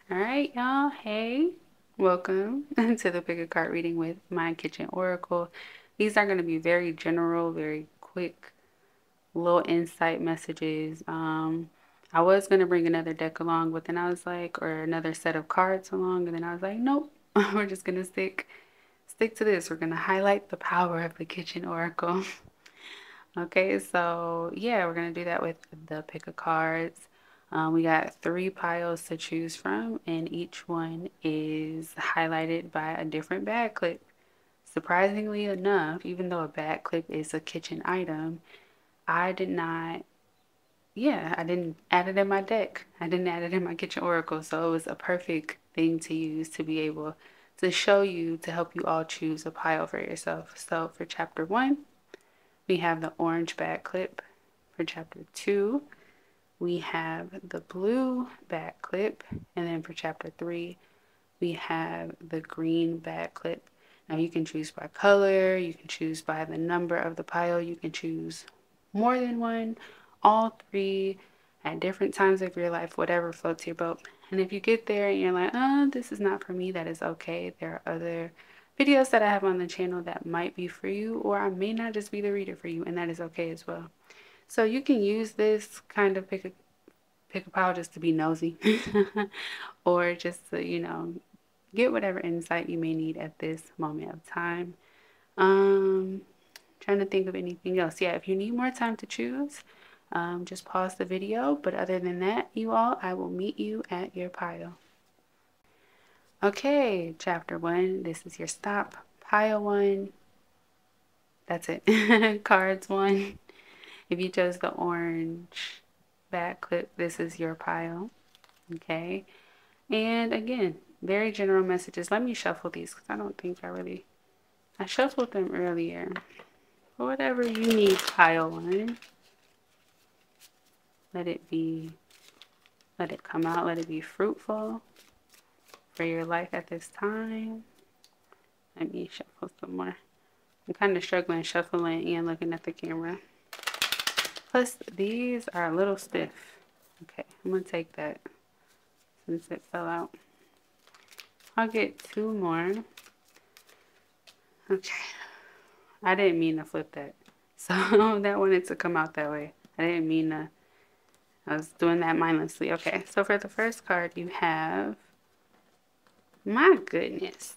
All right, y'all. Hey, welcome to the Pick a Card reading with My Kitchen Oracle. These are going to be very general, very quick, little insight messages. I was going to bring another deck along, but then I was like, or another set of cards along, and then I was like, nope, we're just going to stick to this. We're going to highlight the power of the Kitchen Oracle. Okay, so yeah, we're going to do that with the pick of cards. We got 3 piles to choose from, and each one is highlighted by a different bag clip. Surprisingly enough, even though a bag clip is a kitchen item, I did not, yeah, I didn't add it in my deck. I didn't add it in my kitchen oracle, so it was a perfect thing to use to be able to show you, to help you all choose a pile for yourself. So for chapter 1, we have the orange bag clip. For chapter 2, we have the blue back clip, and then for chapter 3 we have the green back clip. Now you can choose by color, you can choose by the number of the pile, you can choose more than one, all 3 at different times of your life, whatever floats your boat. And if you get there and you're like, oh, this is not for me, that is okay. There are other videos that I have on the channel that might be for you, or I may not just be the reader for you, and that is okay as well. So you can use this kind of pick a pile just to be nosy or just to, get whatever insight you may need at this moment of time. Um, Trying to think of anything else. Yeah, if you need more time to choose, just pause the video. But other than that, you all, I will meet you at your pile. Okay, chapter 1. This is your stop. Pile 1. That's it. Cards 1. If you chose the orange back clip, this is your pile. Okay. And again, very general messages. Let me shuffle these because I don't think I shuffled them earlier. Whatever you need, pile 1. Let it come out, let it be fruitful for your life at this time. Let me shuffle some more. I'm kind of struggling shuffling and looking at the camera. Plus, these are a little stiff. Okay, I'm going to take that since it fell out. I'll get 2 more. Okay. I didn't mean to flip that. So that wanted to come out that way. I didn't mean to. I was doing that mindlessly. Okay, so for the first card you have, my goodness.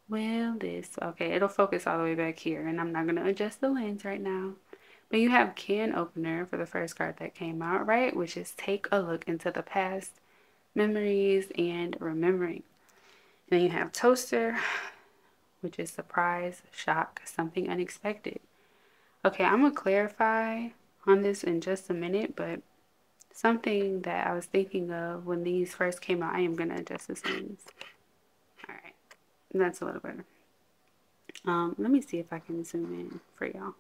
Well, okay, it'll focus all the way back here, and I'm not going to adjust the lens right now. But you have can opener for the first card that came out, right? Which is take a look into the past, memories, and remembering. And then you have toaster, which is surprise, shock, something unexpected. Okay, I'm going to clarify on this in just a minute, but something that I was thinking of when these first came out, I am going to adjust this lens. Alright, that's a little better. Let me see if I can zoom in for y'all.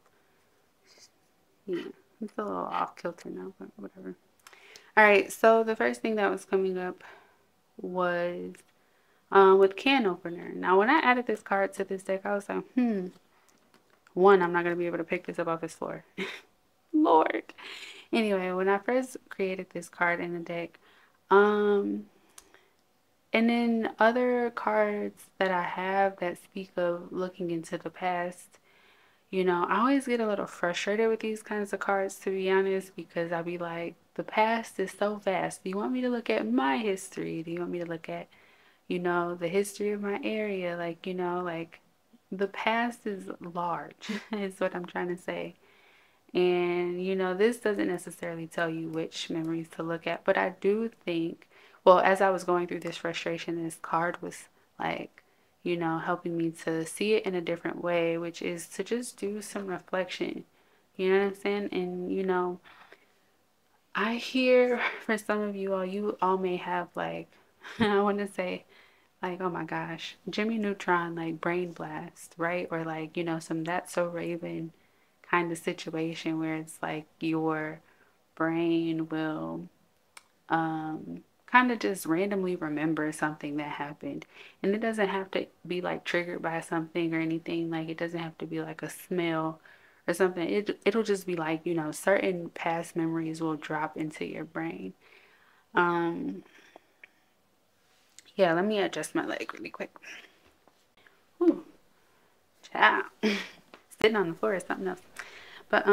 Yeah, it's a little off kilter now, but whatever. Alright, so the first thing that was coming up was with can opener. Now, when I added this card to this deck, I was like, one, I'm not going to be able to pick this up off this floor. Lord. Anyway, when I first created this card in the deck, and then other cards that I have that speak of looking into the past, I always get a little frustrated with these kinds of cards, to be honest, because I'll be like, the past is so vast. Do you want me to look at my history? Do you want me to look at, the history of my area? Like, like the past is large, is what I'm trying to say. And, this doesn't necessarily tell you which memories to look at, but I do think, well, as I was going through this frustration, this card was like, helping me to see it in a different way, which is to just do some reflection. You know what I'm saying? And, I hear for some of you all may have like, I want to say, like, oh my gosh, Jimmy Neutron, like brain blast, right? Or like, some That's So Raven kind of situation where it's like your brain will kind of just randomly remember something that happened, and it doesn't have to be like triggered by something or anything. Like, it doesn't have to be like a smell or something. It'll just be like, certain past memories will drop into your brain. Um, yeah, let me adjust my leg really quick. Ooh, child. Sitting on the floor is something else. But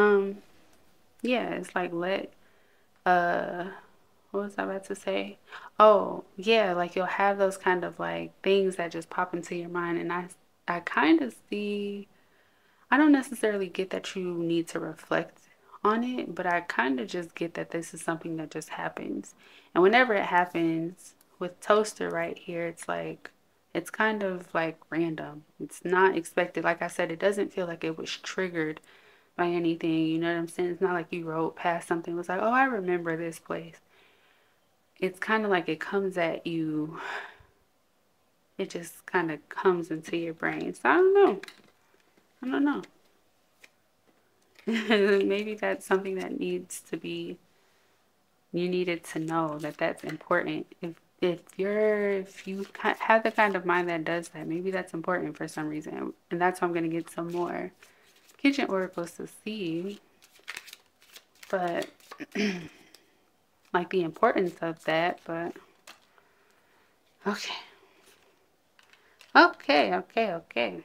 yeah, it's like uh what was I about to say? Oh, yeah, like you'll have those kind of like things that just pop into your mind, and I kind of see, I don't necessarily get that you need to reflect on it, but I kind of just get that this is something that just happens. And whenever it happens with toaster right here, it's like it's kind of like random. It's not expected. Like I said, it doesn't feel like it was triggered by anything. You know what I'm saying? It's not like you rode past something. It was like, oh, I remember this place. It's kind of like it comes at you. It just kind of comes into your brain. So I don't know. I don't know. Maybe that's something that needs to be, you needed to know that that's important. If you have the kind of mind that does that, maybe that's important for some reason. And that's why I'm going to get some more kitchen oracles to see. But like the importance of that, but okay. Okay.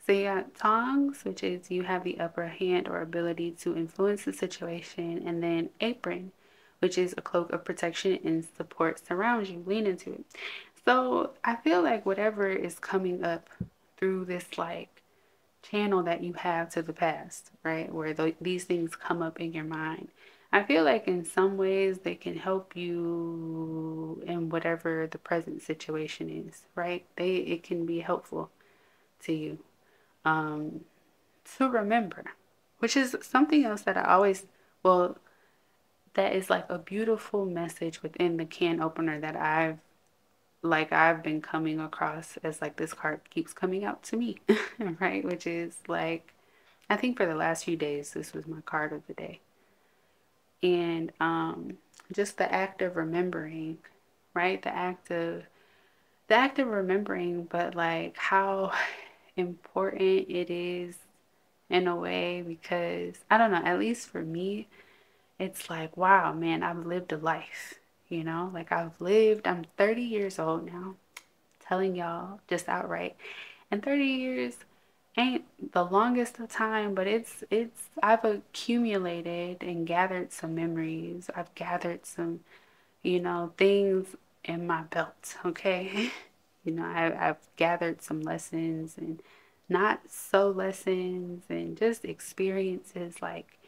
So you got tongs, which is you have the upper hand or ability to influence the situation, and then apron, which is a cloak of protection and support surrounds you. Lean into it. So I feel like whatever is coming up through this like channel that you have to the past, right, where these things come up in your mind. I feel like in some ways they can help you in whatever the present situation is, right? It can be helpful to you um, to remember, which is something else that I always, well, that is like a beautiful message within the can opener that I've been coming across as like this card keeps coming out to me, right? Which is like, I think for the last few days, this was my card of the day. And just the act of remembering, right? The act of remembering, but like how important it is in a way, because I don't know, at least for me, it's like, wow, man, I've lived a life, like I'm 30 years old now, telling y'all just outright. And 30 years ain't the longest of time, but I've accumulated and gathered some memories. I've gathered some, things in my belt, okay? I've gathered some lessons and not so lessons and just experiences, like,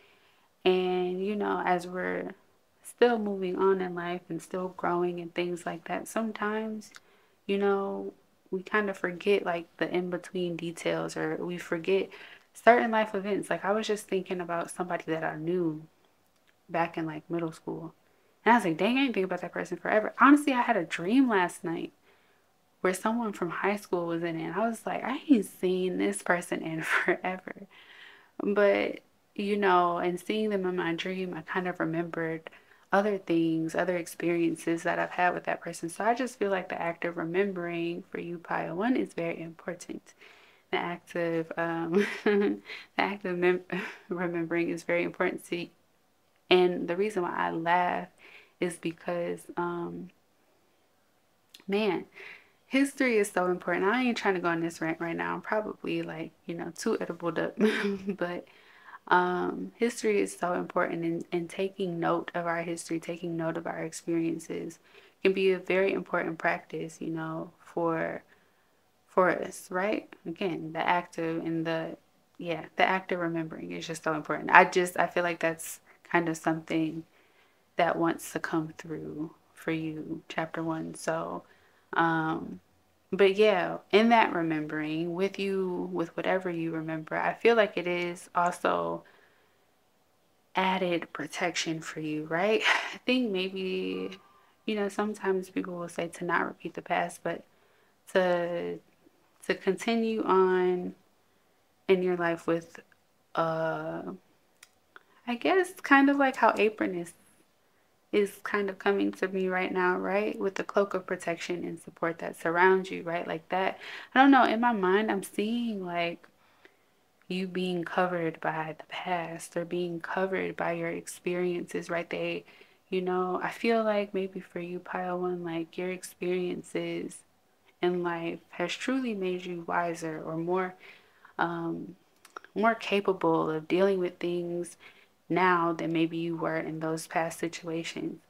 and as we're still moving on in life and still growing and things like that, sometimes, you know, we kind of forget like the in between details, or we forget certain life events. Like I was just thinking about somebody that I knew back in like middle school. And I was like, dang, I didn't think about that person forever. Honestly, I had a dream last night where someone from high school was in it. And I was like, I ain't seen this person in forever. But, and seeing them in my dream, I kind of remembered other things, other experiences that I've had with that person. So I just feel like the act of remembering for you, Pile One, is very important. The act of the act of remembering is very important to you. And the reason why I laugh is because man, history is so important. I ain't trying to go on this rant right now. I'm probably like, too edibled up. But history is so important, and taking note of our history, taking note of our experiences can be a very important practice, for us, right? Again, the act of remembering is just so important. I feel like that's kind of something that wants to come through for you, chapter one. So, but yeah, in that remembering with you, with whatever you remember, I feel like it is also added protection for you, right? I think maybe, sometimes people will say to not repeat the past, but to continue on in your life with I guess kind of like how apron is kind of coming to me right now, right? With the cloak of protection and support that surrounds you, right? Like that. I don't know, in my mind I'm seeing like you being covered by the past or being covered by your experiences, right? You know, I feel like maybe for you, pile one, like your experiences in life has truly made you wiser or um, more capable of dealing with things now than maybe you were in those past situations.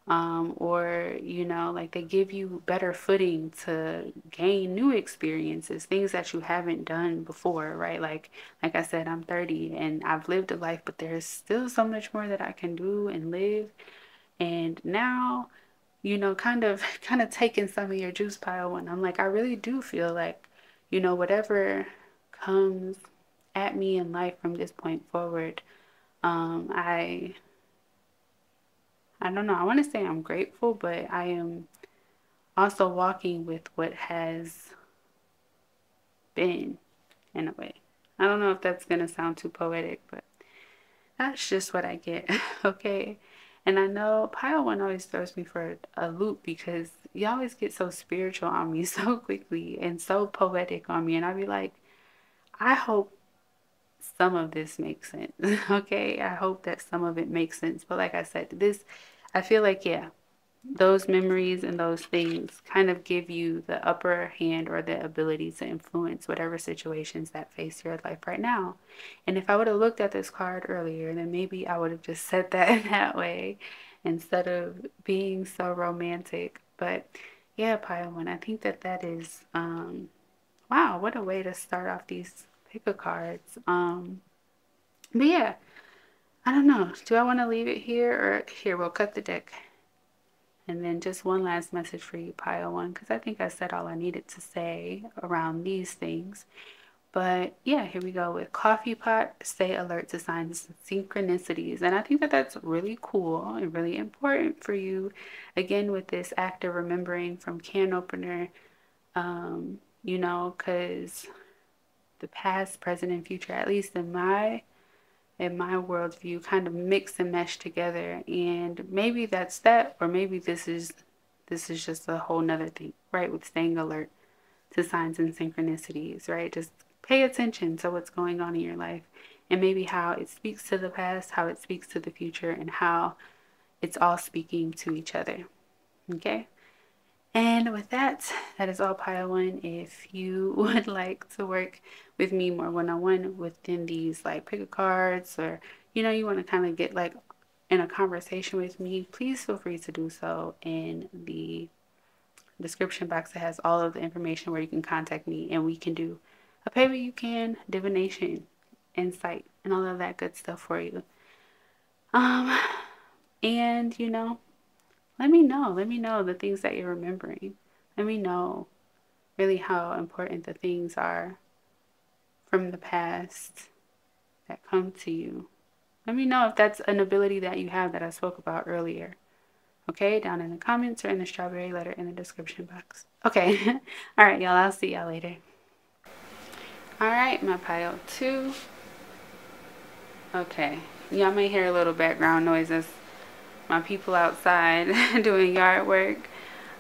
Or, you know, like they give you better footing to gain new experiences, things that you haven't done before, right? Like I said, I'm 30 and I've lived a life, but there's still so much more that I can do and live. And now, you know, kind of taking some of your juice, pile one. I'm like, I really do feel like, you know, whatever comes at me in life from this point forward, um, I I don't know. I want to say I'm grateful, but I am also walking with what has been in a way. I don't know if that's going to sound too poetic, but that's just what I get. Okay. And I know pile one always throws me for a loop because you always get so spiritual on me so quickly and so poetic on me. And I'll be like, I hope some of this makes sense. Okay. I hope that some of it makes sense. But like I said, I feel like, yeah, those memories and those things kind of give you the upper hand or the ability to influence whatever situations that face your life right now. And if I would have looked at this card earlier, then maybe I would have just said that in that way instead of being so romantic. But yeah, pile one, I think that is wow, what a way to start off these pick a cards. But yeah, I don't know. Do I want to leave it here or here? We'll cut the deck. And then just one last message for you, pile one, because I think I said all I needed to say around these things. But yeah, here we go with coffee pot. Stay alert to signs and synchronicities. And I think that's really cool and really important for you. Again, with this act of remembering from can opener, you know, because the past, present, and future, at least in my worldview, kind of mix and mesh together. And maybe that's that, or maybe this is just a whole nother thing, right? With staying alert to signs and synchronicities, right? Just pay attention to what's going on in your life and maybe how it speaks to the past, how it speaks to the future, and how it's all speaking to each other. Okay? And with that, that is all pile one. If you would like to work with me more one-on-one within these like pick a cards, or you know, you want to kind of get like in a conversation with me, please feel free to do so in the description box. That has all of the information where you can contact me and we can do a pay what you can, divination, insight, and all of that good stuff for you. Um, and you know, let me know the things that you're remembering. Let me know really how important the things are from the past that come to you. Let me know if that's an ability that you have that I spoke about earlier. Okay, down in the comments or in the strawberry letter in the description box. Okay, all right, y'all, I'll see y'all later. All right, my pile two. Okay, y'all may hear a little background noises. My people outside doing yard work.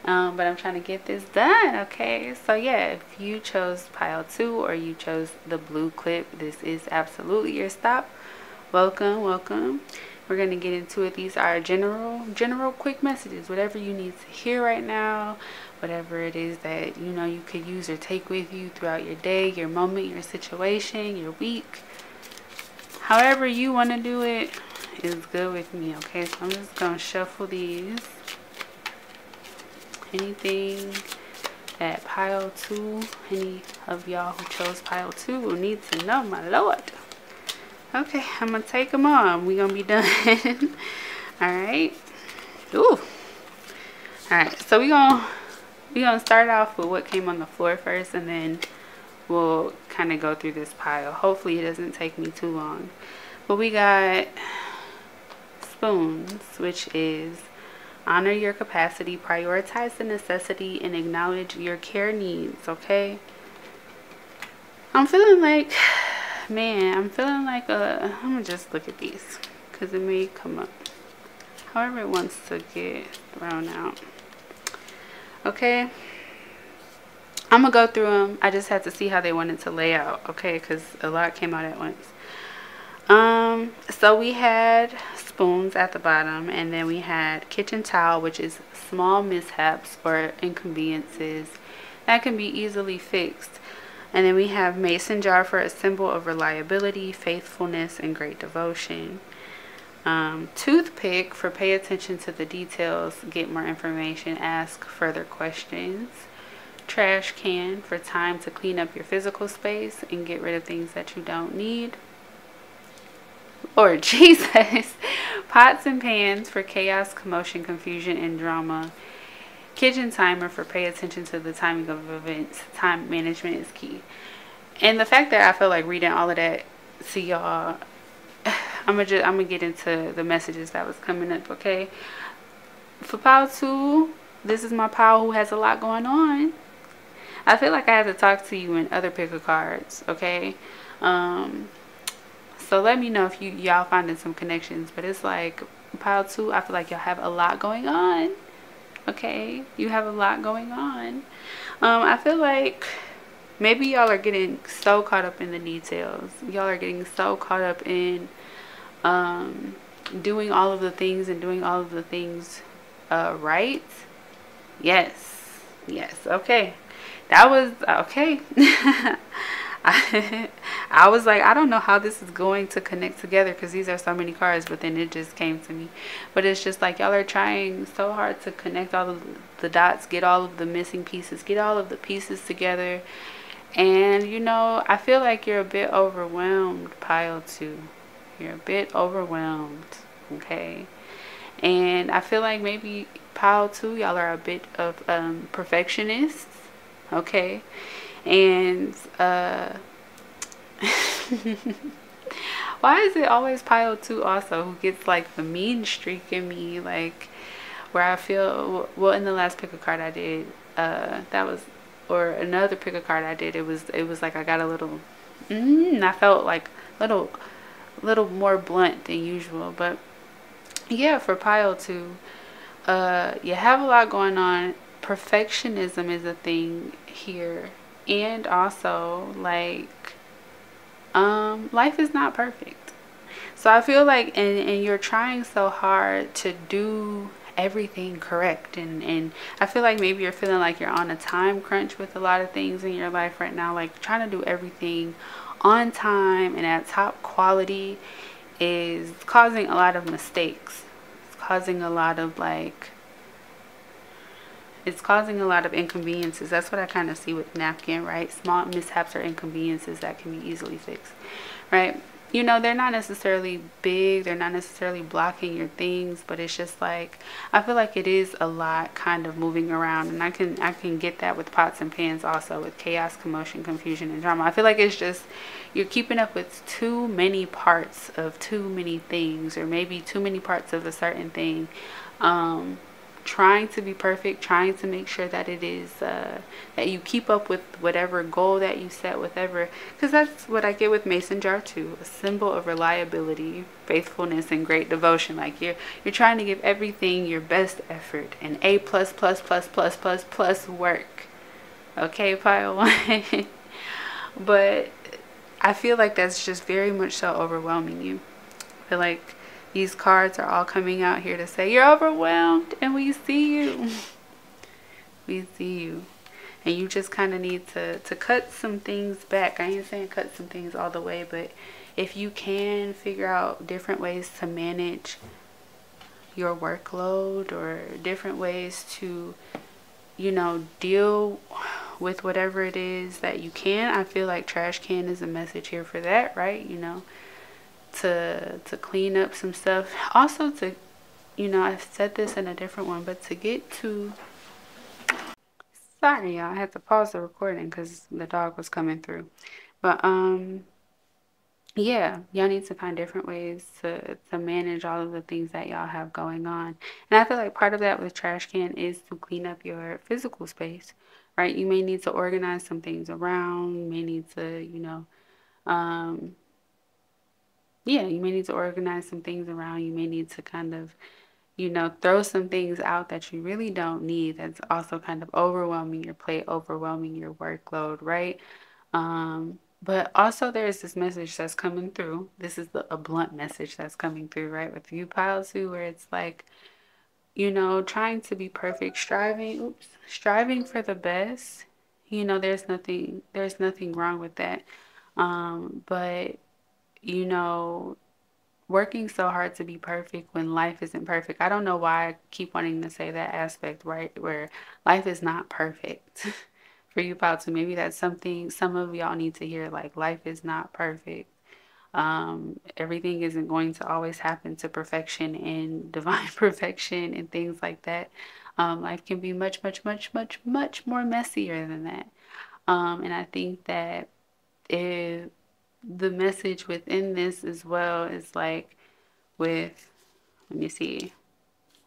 But I'm trying to get this done. Okay, so yeah, if you chose pile two or you chose the blue clip, this is absolutely your stop. Welcome, welcome. We're going to get into it. These are general quick messages, whatever you need to hear right now, whatever it is that you know you could use or take with you throughout your day, your moment, your situation, your week. However you want to do it is good with me. Okay, so I'm just going to shuffle these. Anything that pile two, any of y'all who chose pile two will need to know, my lord. Okay, I'm gonna take them on. We're gonna be done. All right. Ooh. All right, so we're gonna start off with what came on the floor first, and then we'll kind of go through this pile. Hopefully it doesn't take me too long. But we got spoons, which is honor your capacity, prioritize the necessity, and acknowledge your care needs. Okay, I'm feeling like, man, I'm gonna just look at these because it may come up however it wants to get thrown out. Okay, I'm gonna go through them. I just had to see how they wanted to lay out. Okay, because a lot came out at once. So we had spoons at the bottom, and then we had kitchen towel, which is small mishaps or inconveniences that can be easily fixed. And then we have mason jar for a symbol of reliability, faithfulness, and great devotion. Toothpick for pay attention to the details, get more information, ask further questions. Trash can for time to clean up your physical space and get rid of things that you don't need. Or Jesus. Pots and pans for chaos, commotion, confusion, and drama. Kitchen timer for pay attention to the timing of events. Time management is key. And the fact that I feel like reading all of that to y'all, I'm gonna get into the messages that was coming up, okay? For pile 2, this is my pile who has a lot going on. I feel like I have to talk to you in other picker cards, okay? So let me know if y'all finding some connections. But it's like pile 2, I feel like y'all have a lot going on. Okay, you have a lot going on. I feel like maybe y'all are getting so caught up in the details. Y'all are getting so caught up in doing all of the things and doing all of the things right. Yes, yes. Okay, that was okay. I was like, I don't know how this is going to connect together because these are so many cards, but then it just came to me. But it's just like y'all are trying so hard to connect all of the dots, get all of the missing pieces, get all of the pieces together. And you know, I feel like you're a bit overwhelmed, pile 2. You're a bit overwhelmed, okay? And I feel like maybe pile 2, y'all are a bit of perfectionists, okay? And why is it always pile 2 also who gets like the mean streak in me, like where I feel, well, in the last pick a card I did, that was, or another pick a card I did, it was like I got a little I felt like little more blunt than usual. But yeah, for pile 2, you have a lot going on. Perfectionism is a thing here. And also, like, life is not perfect. So I feel like, and you're trying so hard to do everything correct. And I feel like maybe you're feeling like you're on a time crunch with a lot of things in your life right now. Like, trying to do everything on time and at top quality is causing a lot of mistakes. It's causing a lot of, like, it's causing a lot of inconveniences. That's what I kind of see with napkin, right? Small mishaps or inconveniences that can be easily fixed, right? You know, they're not necessarily big, they're not necessarily blocking your things, but it's just like, I feel like it is a lot kind of moving around. And I can get that with pots and pans also, with chaos, commotion, confusion, and drama. I feel like it's just, you're keeping up with too many parts of too many things, or maybe too many parts of a certain thing. Trying to be perfect, trying to make sure that it is that you keep up with whatever goal that you set, whatever, because that's what I get with mason jar 2, a symbol of reliability, faithfulness, and great devotion. Like you're trying to give everything your best effort and A plus plus plus plus plus plus work, okay, pile 1. But I feel like that's just very much so overwhelming you. I feel like these cards are all coming out here to say you're overwhelmed, and we see you. We see you. And you just kind of need to cut some things back. I ain't saying cut some things all the way, but if you can figure out different ways to manage your workload, or different ways to, you know, deal with whatever it is that you can. I feel like trash can is a message here for that, right? You know, to clean up some stuff. Also to, you know, I've said this in a different one, but to get to, sorry y'all, I had to pause the recording because the dog was coming through. But yeah, y'all need to find different ways to manage all of the things that y'all have going on. And I feel like part of that with trash can is to clean up your physical space, right? You may need to organize some things around. You may need to, you know, yeah, you may need to organize some things around. You may need to kind of, you know, throw some things out that you really don't need, that's also kind of overwhelming your plate, overwhelming your workload, right? But also there's this message that's coming through. This is a blunt message that's coming through, right? With you, pile two, where it's like, trying to be perfect, striving for the best. There's nothing wrong with that. But you know, working so hard to be perfect when life isn't perfect. I don't know why I keep wanting to say that aspect, right? Where life is not perfect for you, about to. Maybe that's something some of y'all need to hear. Like, life is not perfect. Everything isn't going to always happen to perfection and divine perfection and things like that. Life can be much, much, much, much, much more messier than that. And I think that if the message within this as well is like with, let me see,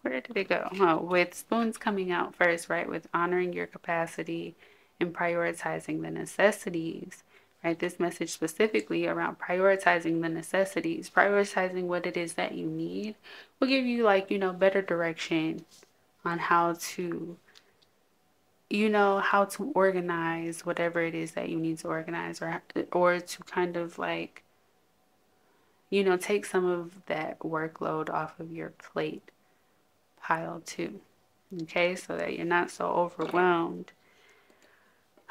where did it go? Oh, with spoons coming out first, right? With honoring your capacity and prioritizing the necessities, right? This message specifically around prioritizing the necessities, prioritizing what it is that you need, will give you, like, better direction on how to organize whatever it is that you need to organize, or to kind of like, take some of that workload off of your plate, pile two. Okay, so that you're not so overwhelmed.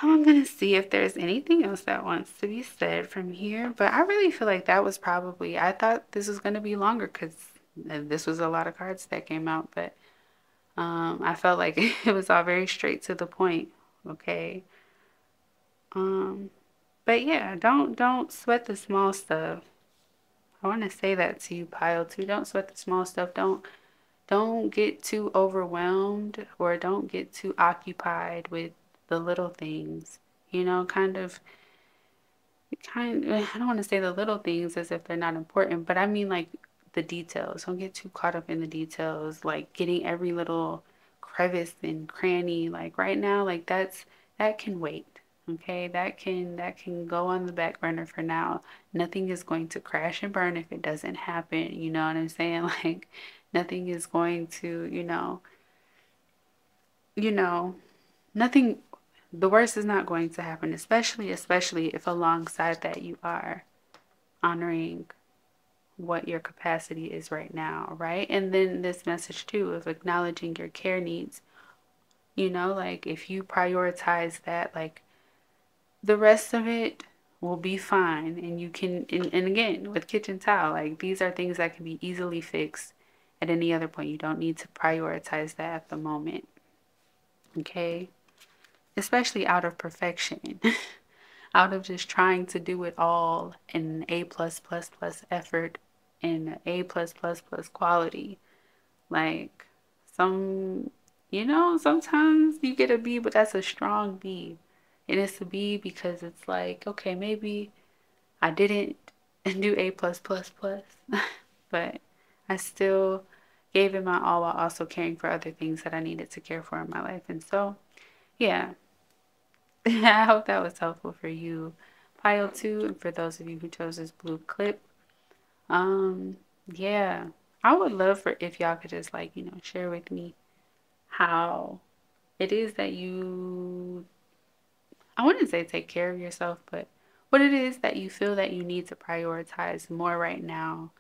I'm gonna see if there's anything else that wants to be said from here, but I really feel like that was probably, I thought this was gonna be longer because this was a lot of cards that came out, but I felt like it was all very straight to the point. Okay. Um, but yeah, don't sweat the small stuff. I want to say that to you, pile two. Don't sweat the small stuff. Don't get too overwhelmed, or don't get too occupied with the little things. I don't want to say the little things as if they're not important, but I mean like the details. Don't get too caught up in the details, like getting every little crevice and cranny. Like right now, like that can wait. Okay, that can go on the back burner for now. Nothing is going to crash and burn if it doesn't happen. You know what I'm saying? Like nothing is going to, you know, nothing, the worst is not going to happen, especially if alongside that you are honoring what your capacity is right now, right? And then this message too of acknowledging your care needs, like if you prioritize that, like the rest of it will be fine. And you can, and again, with kitchen towel, like these are things that can be easily fixed at any other point. You don't need to prioritize that at the moment, okay? Especially out of perfection. Out of just trying to do it all in A plus plus plus effort and A plus plus plus quality. Like sometimes you get a B, but that's a strong B. And it's a B because it's like, okay, maybe I didn't do A plus plus plus, but I still gave it my all while also caring for other things that I needed to care for in my life. And so, yeah, I hope that was helpful for you, pile two, and for those of you who chose this blue clip. Yeah, I would love for if y'all could just like, share with me how it is that you, I wouldn't say take care of yourself, but what it is that you feel that you need to prioritize more right now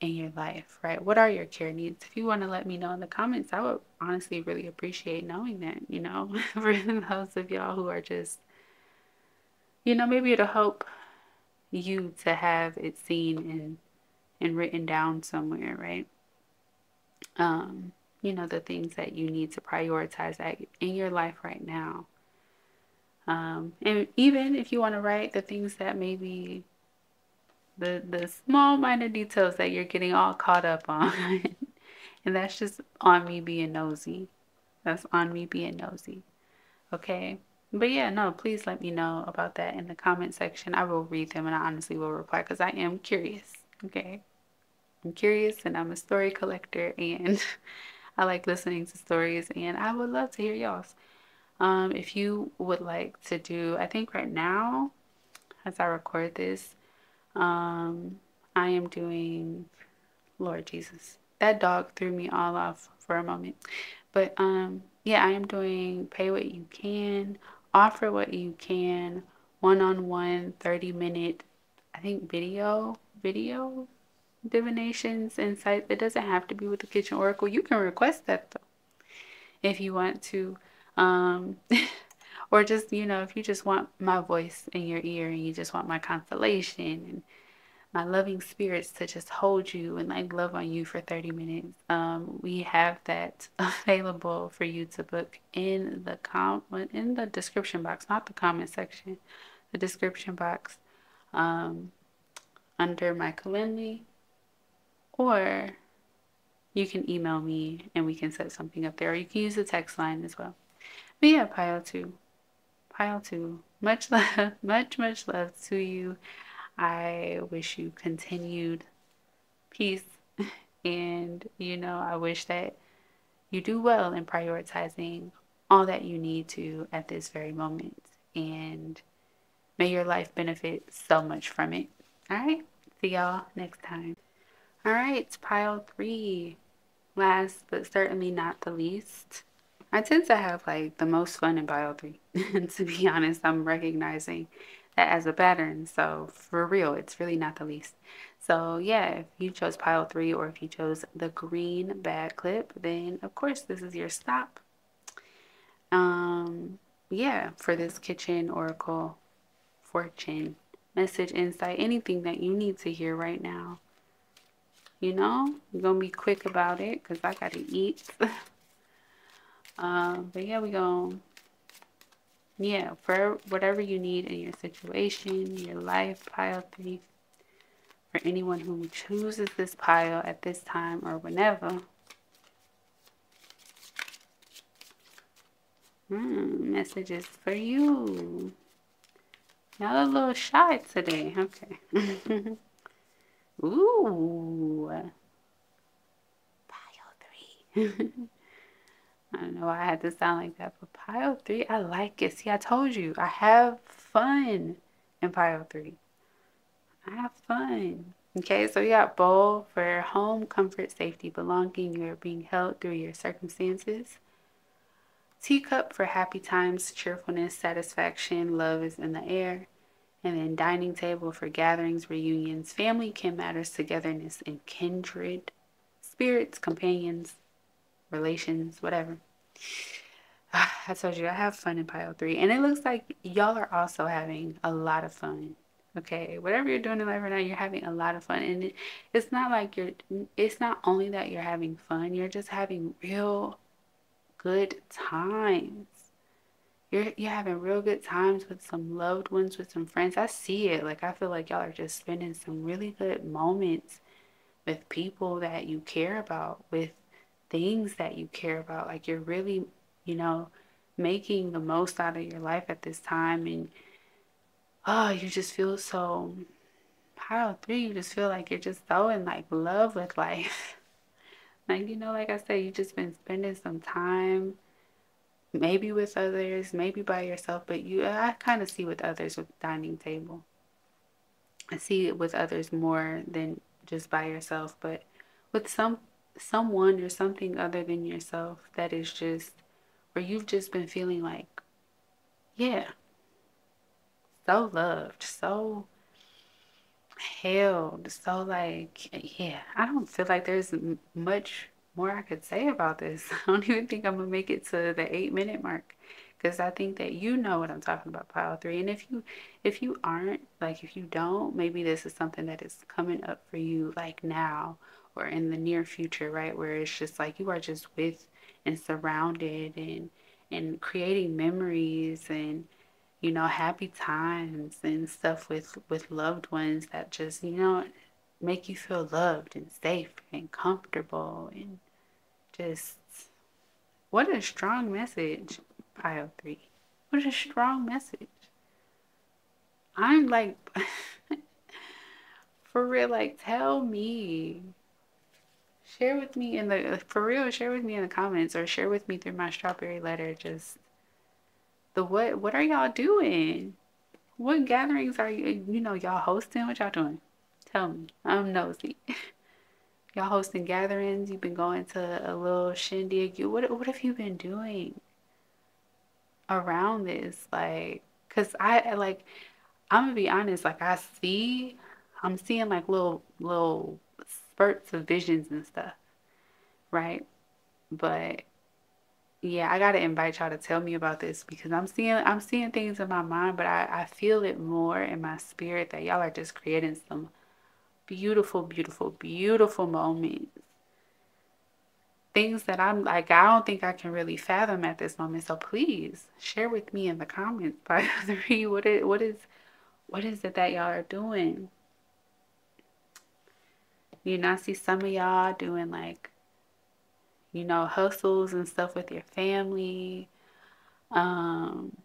in your life, right? What are your care needs? If you want to let me know in the comments, I would honestly really appreciate knowing that, for those of y'all who are just, maybe it'll help you to have it seen and written down somewhere, right? Um, the things that you need to prioritize in your life right now. And even if you want to write the things that maybe the small minor details that you're getting all caught up on. And that's just on me being nosy. That's on me being nosy. Okay. But yeah, no, please let me know about that in the comment section. I will read them and I honestly will reply because I am curious. Okay. I'm curious and I'm a story collector and I like listening to stories and I would love to hear y'all's. If you would like to do, I think right now, as I record this, I am doing, Lord Jesus, that dog threw me all off for a moment. But yeah, I am doing pay what you can, offer what you can, one-on-one 30-minute, I think video divinations, insights. It doesn't have to be with the kitchen oracle. You can request that though if you want to. Um, or just, if you just want my voice in your ear and you just want my consolation and my loving spirits to just hold you and like love on you for 30 minutes. We have that available for you to book in the description box, not the comment section, the description box, um, under my Calendly, or you can email me and we can set something up there, or you can use the text line as well. But yeah, pile two. Much love, much love to you. I wish you continued peace. And, I wish that you do well in prioritizing all that you need to at this very moment. And may your life benefit so much from it. All right. See y'all next time. All right. Pile three. Last but certainly not the least. I tend to have like the most fun in pile three. To be honest, I'm recognizing that as a pattern. So for real, it's really not the least. So yeah, if you chose pile three or if you chose the green bag clip, then of course this is your stop. Yeah, for this kitchen oracle fortune message, insight, anything that you need to hear right now. You're gonna be quick about it because I gotta eat. But yeah, for whatever you need in your situation, your life, pile three. For anyone who chooses this pile at this time or whenever. Messages for you. Y'all a little shy today. Okay. Ooh. Pile three. I don't know why I had to sound like that, but pile three, I like it. See, I told you, I have fun in pile three. I have fun. Okay, so we got bowl for home, comfort, safety, belonging. You are being held through your circumstances. Teacup for happy times, cheerfulness, satisfaction, love is in the air. And then dining table for gatherings, reunions, family, kin matters, togetherness, and kindred spirits, companions, relations, whatever. I told you I have fun in pile three. And it looks like y'all are also having a lot of fun. Okay, whatever you're doing in life right now, you're having a lot of fun. And it's not like it's not only that you're having fun, you're just having real good times. You're having real good times with some loved ones, with some friends. I see it. Like I feel like y'all are just spending some really good moments with people that you care about, with things that you care about. Like you're really, making the most out of your life at this time, and you just feel so pile three, you just feel like you're just so in like love with life. Like, like I said, you just been spending some time maybe with others, maybe by yourself, but I kind of see with others with dining table. I see it with others more than just by yourself, but with someone or something other than yourself that is just where you've just been feeling like, yeah, so loved, so held, so like, yeah, I don't feel like there's much more I could say about this. I don't even think I'm gonna make it to the 8-minute mark because I think that you know what I'm talking about, pile three. And if you aren't, like if you don't, maybe this is something that is coming up for you like now or in the near future, right? Where it's just like you are just with and surrounded and creating memories and happy times and stuff with loved ones that just, make you feel loved and safe and comfortable and just what a strong message, pile three. What a strong message. I'm like for real, like tell me. Share with me in the for real, share with me in the comments or share with me through my strawberry letter just the what are y'all doing? What gatherings are y'all hosting? What y'all doing? Tell me. I'm nosy. Y'all hosting gatherings? You've been going to a little shindig. What have you been doing around this? Like, cause I like I'm gonna be honest, like I'm seeing like little spurts of visions and stuff, right? But yeah, I gotta invite y'all to tell me about this because I'm seeing things in my mind, but I feel it more in my spirit that y'all are just creating some beautiful, beautiful, beautiful moments. Things that I'm like, I don't think I can really fathom at this moment. So please share with me in the comments by three. What is it that y'all are doing? I see some of y'all doing like, hustles and stuff with your family. Um,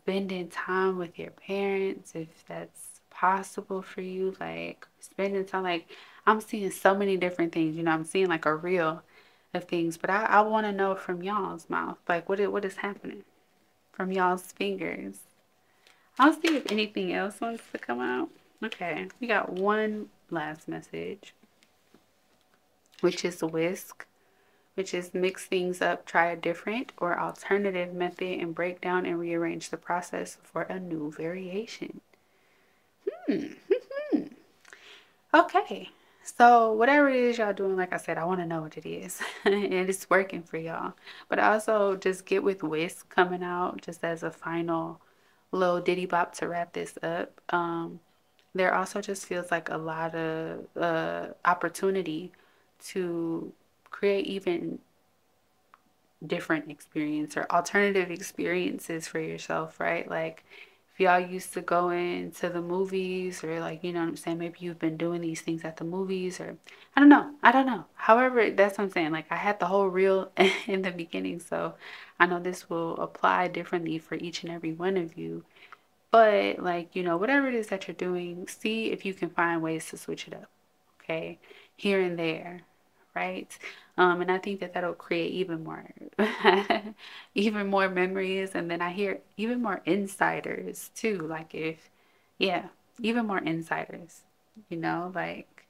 spending time with your parents if that's possible for you. Like spending time, like I'm seeing so many different things. I'm seeing like a reel of things, but I want to know from y'all's mouth, like what is happening from y'all's fingers. I'll see if anything else wants to come out. Okay, we got one last message, which is whisk, which is mix things up, try a different or alternative method, and break down and rearrange the process for a new variation. Hmm. Okay. So whatever it is y'all doing, like I said, I want to know what it is. And it's working for y'all. But also just get with Whisk coming out just as a final little ditty bop to wrap this up. There also just feels like a lot of opportunity to create even different experience or alternative experiences for yourself, right? Like if y'all used to go into the movies or like, you know what I'm saying, maybe you've been doing these things at the movies or I don't know. I don't know. However, that's what I'm saying. Like I had the whole reel in the beginning, so I know this will apply differently for each and every one of you. But like, whatever it is that you're doing, see if you can find ways to switch it up. Okay? Here and there, right? And I think that that'll create even more even more memories, and then I hear even more insiders too. Like if yeah, even more insiders, like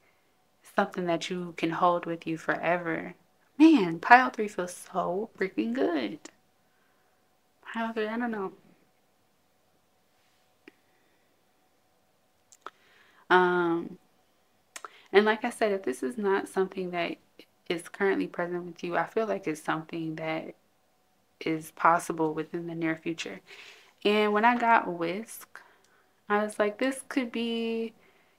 something that you can hold with you forever. Man, pile 3 feels so freaking good. Pile 3, I don't know. Um, and like I said, if this is not something that is currently present with you, I feel like it's something that is possible within the near future. And when I got Whisk, I was like, this could be,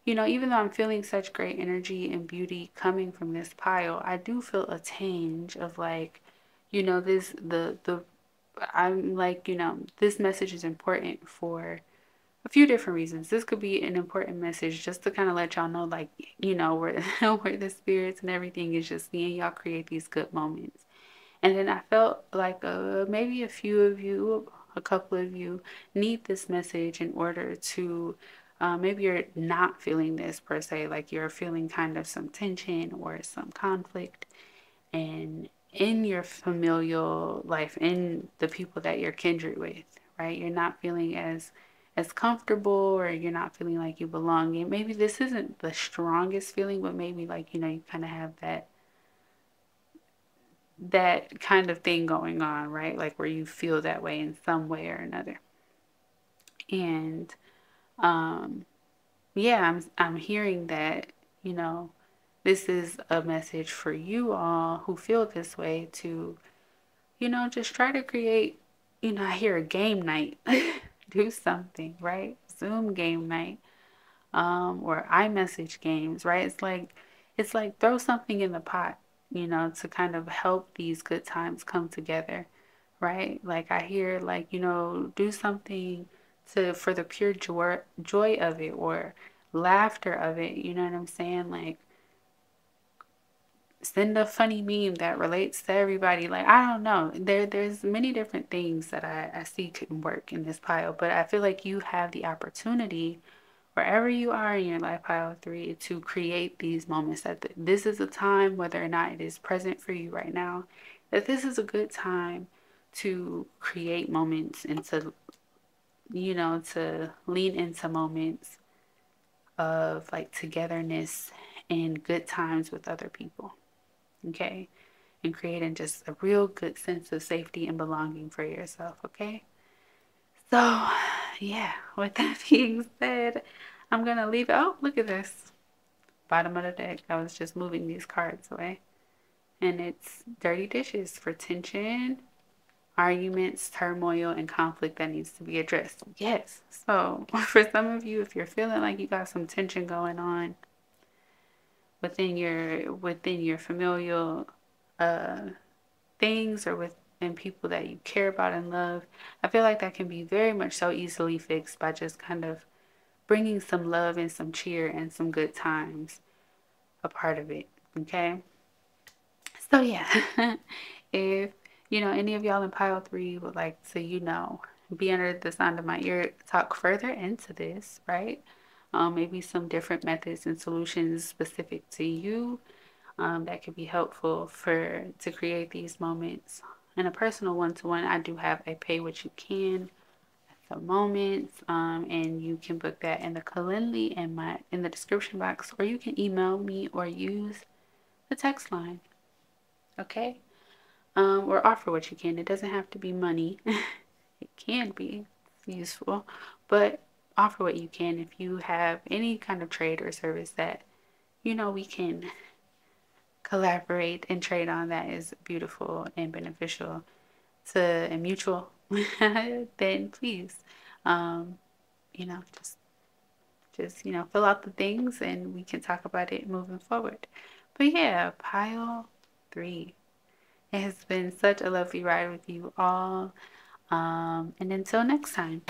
even though I'm feeling such great energy and beauty coming from this pile, I do feel a tinge of like, this, I'm like, this message is important for a few different reasons. This could be an important message just to kind of let y'all know, like, where, where the spirits and everything is just seeing y'all create these good moments. And then I felt like maybe a few of you, a couple of you, need this message in order to maybe you're not feeling this per se, like you're feeling kind of some tension or some conflict. And in your familial life, in the people that you're kindred with, right? You're not feeling as comfortable or you're not feeling like you belong. And maybe this isn't the strongest feeling, but maybe like, you kind of have that kind of thing going on, right? Like where you feel that way in some way or another. And um yeah, I'm hearing that, you know, this is a message for you all who feel this way to, just try to create, I hear a game night. Do something, right? Zoom game night. Or iMessage games, right? It's like throw something in the pot, to kind of help these good times come together, right? Like I hear like, do something to for the pure joy of it or laughter of it, you know what I'm saying? Like send a funny meme that relates to everybody. Like I don't know. There's many different things that I see can work in this pile, but I feel like you have the opportunity wherever you are in your life pile 3 to create these moments that this is a time, whether or not it is present for you right now, that this is a good time to create moments and to lean into moments of like togetherness and good times with other people. Okay, and creating just a real good sense of safety and belonging for yourself. Okay, so yeah, with that being said, I'm gonna leave it. Oh, look at this. Bottom of the deck. I was just moving these cards away. And it's dirty dishes for tension, arguments, turmoil, and conflict that needs to be addressed. Yes. So for some of you, if you're feeling like you got some tension going on within your familial uh things or within people that you care about and love, I feel like that can be very much so easily fixed by just kind of bringing some love and some cheer and some good times a part of it. Okay. So yeah, if any of y'all in pile 3 would like to, be under the sound of my ear, talk further into this, right? Maybe some different methods and solutions specific to you, that could be helpful to create these moments. In a personal one-to-one, I do have a pay what you can at the moment, and you can book that in the Calendly in the description box, or you can email me or use the text line. Okay. Or offer what you can. It doesn't have to be money. It can be useful, but offer what you can. If you have any kind of trade or service that we can collaborate and trade on, that is beautiful and beneficial and mutual, then please, um, just fill out the things and we can talk about it moving forward. But yeah, pile 3. It has been such a lovely ride with you all. And until next time.